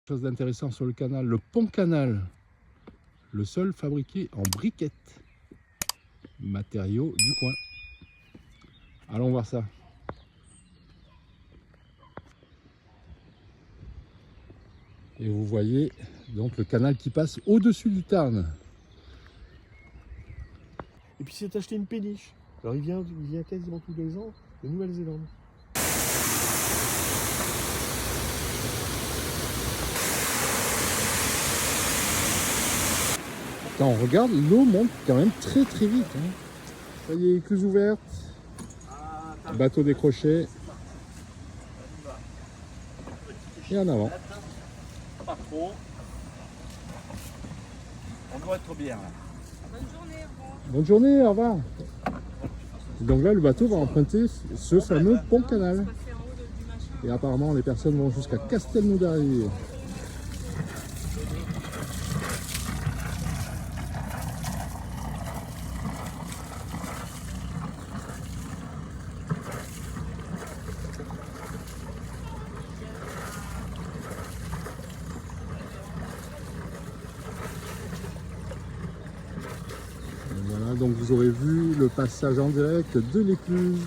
Chose d'intéressant sur le canal, le pont canal, le seul fabriqué en briquettes, matériaux du coin. Allons voir ça. Et vous voyez donc le canal qui passe au-dessus du Tarn. Et puis c'est acheté une péniche. Alors il vient quasiment tous les ans de Nouvelle-Zélande. Quand on regarde, l'eau monte quand même très très vite. Hein. Ça y est, écluse ouverte, bateau décroché. Et en avant. Pas trop. On doit être bien là. Bonne journée, au revoir. Bonne journée, au revoir. Donc là, le bateau va emprunter ce fameux pont canal. Passer en haut du machin. Et apparemment, les personnes vont jusqu'à Castelnaudary. Voilà, donc vous aurez vu le passage en direct de l'écluse.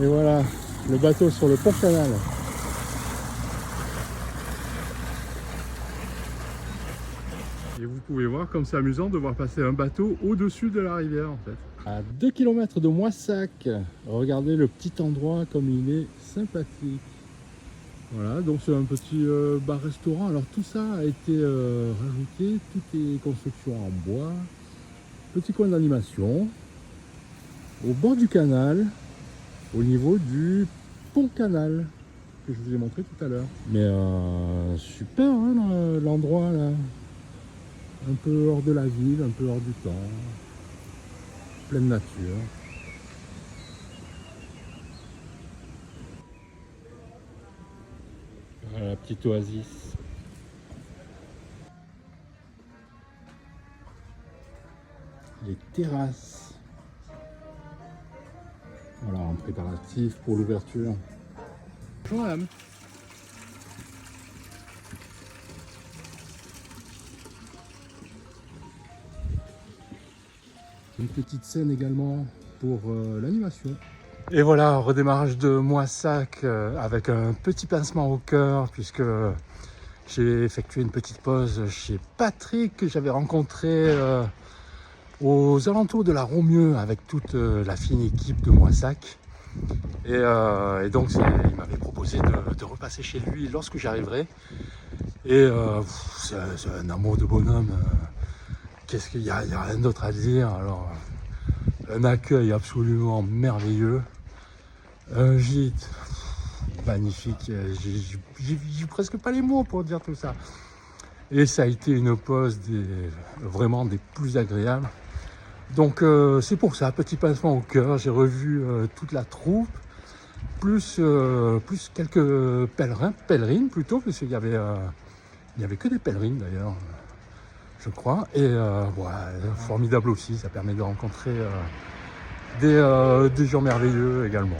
Et voilà, le bateau sur le pont canal. Et vous pouvez voir comme c'est amusant de voir passer un bateau au-dessus de la rivière en fait. À 2 km de Moissac, regardez le petit endroit comme il est sympathique. Voilà, donc c'est un petit bar-restaurant. Alors tout ça a été rajouté, tout est construction en bois. Petit coin d'animation. Au bord du canal, au niveau du pont canal que je vous ai montré tout à l'heure. Mais super hein, l'endroit là. Un peu hors de la ville, un peu hors du temps, pleine nature. Voilà la petite oasis. Les terrasses. Voilà, en préparatif pour l'ouverture. Bonjour madame. Une petite scène également pour l'animation. Et voilà, redémarrage de Moissac avec un petit pincement au cœur puisque j'ai effectué une petite pause chez Patrick que j'avais rencontré aux alentours de la Romieux avec toute la fine équipe de Moissac. Et donc il m'avait proposé de repasser chez lui lorsque j'arriverai. Et c'est un amour de bonhomme. Qu'est-ce qu'il y a, rien d'autre à dire. Alors, un accueil absolument merveilleux, un gîte magnifique. J'ai presque pas les mots pour dire tout ça. Et ça a été une pause vraiment des plus agréables. Donc c'est pour ça, petit pincement au cœur. J'ai revu toute la troupe, plus quelques pèlerines plutôt, parce qu'il y avait que des pèlerines d'ailleurs. Je crois, et formidable aussi, ça permet de rencontrer des gens merveilleux également.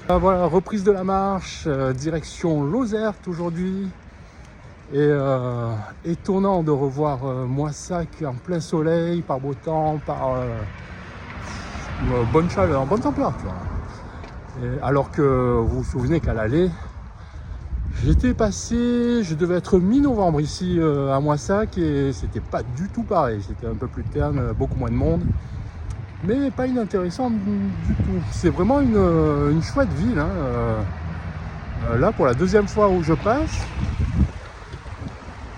Voilà, reprise de la marche, direction Lozerte aujourd'hui, et étonnant de revoir Moissac en plein soleil, par beau temps, par bonne chaleur, bonne température. Et alors que vous vous souvenez qu'à l'aller, j'étais passé, je devais être mi-novembre ici à Moissac et c'était pas du tout pareil. C'était un peu plus terne, beaucoup moins de monde, mais pas inintéressant du tout. C'est vraiment une chouette ville. Hein. Là, pour la deuxième fois où je passe,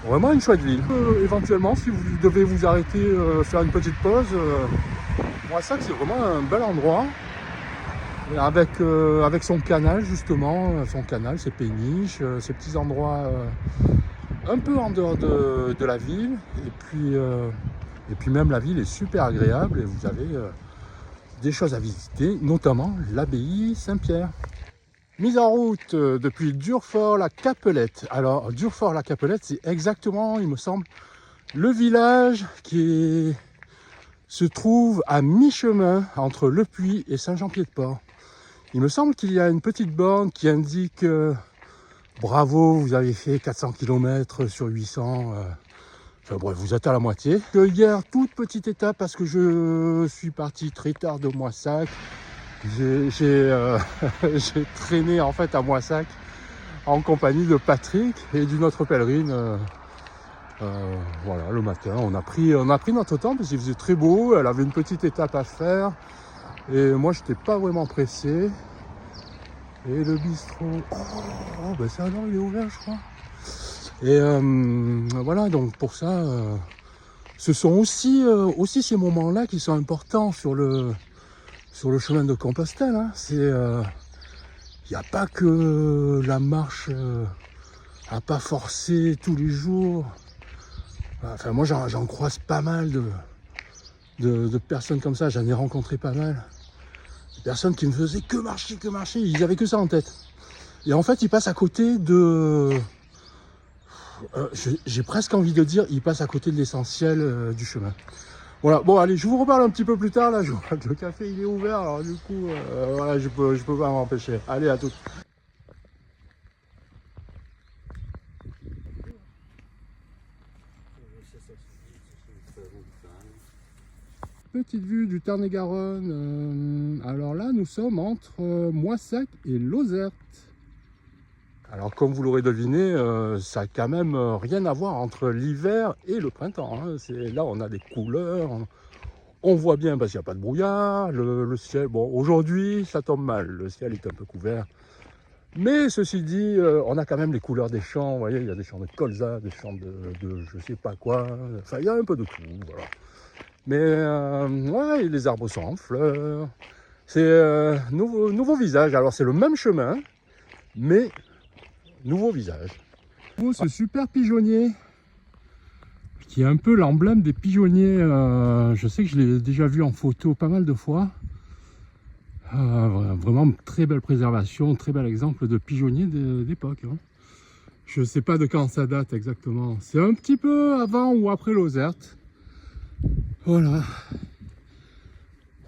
vraiment une chouette ville. Éventuellement, si vous devez vous arrêter, faire une petite pause, Moissac c'est vraiment un bel endroit. Avec son canal justement, ses péniches, ces petits endroits un peu en dehors de la ville. Et puis même la ville est super agréable et vous avez des choses à visiter, notamment l'abbaye Saint-Pierre. Mise en route depuis Durfort-la-Capelette. Alors, Durfort-la-Capelette, c'est exactement, il me semble, le village qui se trouve à mi-chemin entre Le Puy et Saint-Jean-Pied-de-Port. Il me semble qu'il y a une petite borne qui indique bravo, vous avez fait 400 km sur 800. Enfin bref, vous êtes à la moitié. Hier, toute petite étape parce que je suis parti très tard de Moissac. J'ai traîné en fait à Moissac en compagnie de Patrick et d'une autre pèlerine. Voilà, le matin, on a pris notre temps parce qu'il faisait très beau. Elle avait une petite étape à faire et moi, je n'étais pas vraiment pressé. Et le bistrot, oh ben ça alors il est ouvert, je crois. Et voilà, donc pour ça, ce sont aussi ces moments-là qui sont importants sur le chemin de Compostelle. Hein. Il n'y a pas que la marche à pas forcer tous les jours. Enfin, moi, j'en croise pas mal de personnes comme ça. J'en ai rencontré pas mal. Des personnes qui ne faisaient que marcher. Ils avaient que ça en tête. Et en fait, ils passent à côté de... j'ai presque envie de dire, ils passent à côté de l'essentiel du chemin. Voilà, bon allez, je vous reparle un petit peu plus tard, là, je vois que le café il est ouvert, alors du coup, voilà, je peux pas m'empêcher. Allez, à tout. Petite vue du Tarn-et-Garonne, alors là, nous sommes entre Moissac et Lozerte. Alors comme vous l'aurez deviné, ça n'a quand même rien à voir entre l'hiver et le printemps. Hein. Là, on a des couleurs. On voit bien parce qu'il n'y a pas de brouillard, le ciel, bon aujourd'hui ça tombe mal, le ciel est un peu couvert. Mais ceci dit, on a quand même les couleurs des champs, vous voyez, il y a des champs de colza, des champs de je sais pas quoi, enfin il y a un peu de tout, voilà. Mais ouais, les arbres sont en fleurs, c'est nouveau visage, alors c'est le même chemin, mais nouveau visage. Oh, ce super pigeonnier qui est un peu l'emblème des pigeonniers. Je sais que je l'ai déjà vu en photo pas mal de fois. Vraiment très belle préservation, très bel exemple de pigeonnier d'époque. Hein. Je ne sais pas de quand ça date exactement. C'est un petit peu avant ou après Lozerte. Voilà.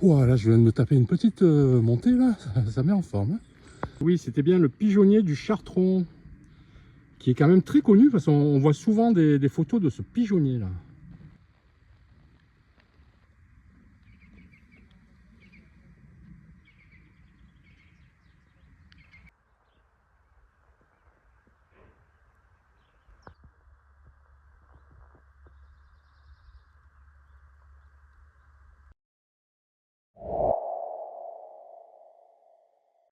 Voilà, je viens de me taper une petite montée là, ça met en forme. Hein. Oui, c'était bien le pigeonnier du Chartron, qui est quand même très connu parce qu'on voit souvent des photos de ce pigeonnier là.